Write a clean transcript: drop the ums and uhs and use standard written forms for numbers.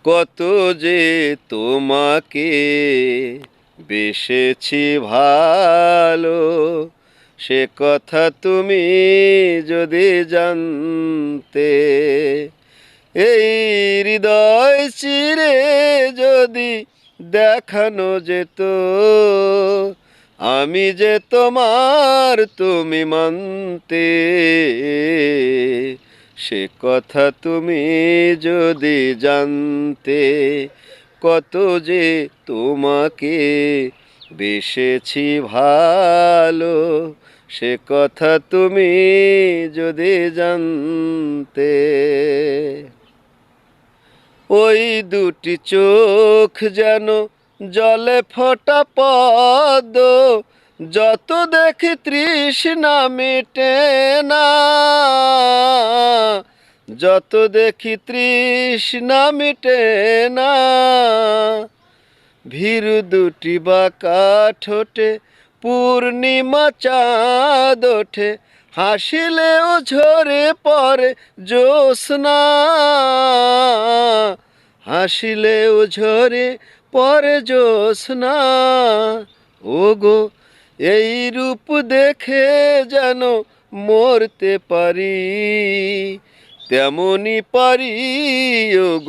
কত যে তোমাকে বেসেছি ভালো, সে কথা তুমি যদি জানতে। এই হৃদয় চিরে যদি দেখানো যেত, আমি যে তোমার তুমি মানতে। সে কথা তুমি যদি জানতে, কত যে তোমাকে বেসেছি ভালো, সে কথা তুমি যদি জানতে। ওই দুটি চোখ যেন জলে ফোঁটা পদ্ম, যত দেখি তৃষ্ণা মেটে না, যত দেখি তৃষ্ণা মেটে না। ভীরু দুটি বাঁকা ঠোঁটে পূর্ণিমা চাঁদ ওঠে, হাসিলেও ঝরে পড়ে জ্যোৎস্না, হাসিলেও ঝরে পড়ে জ্যোৎস্না। ওগো, এই রূপ দেখে যেন মরতে পারি, তেমনি পারি ওগো।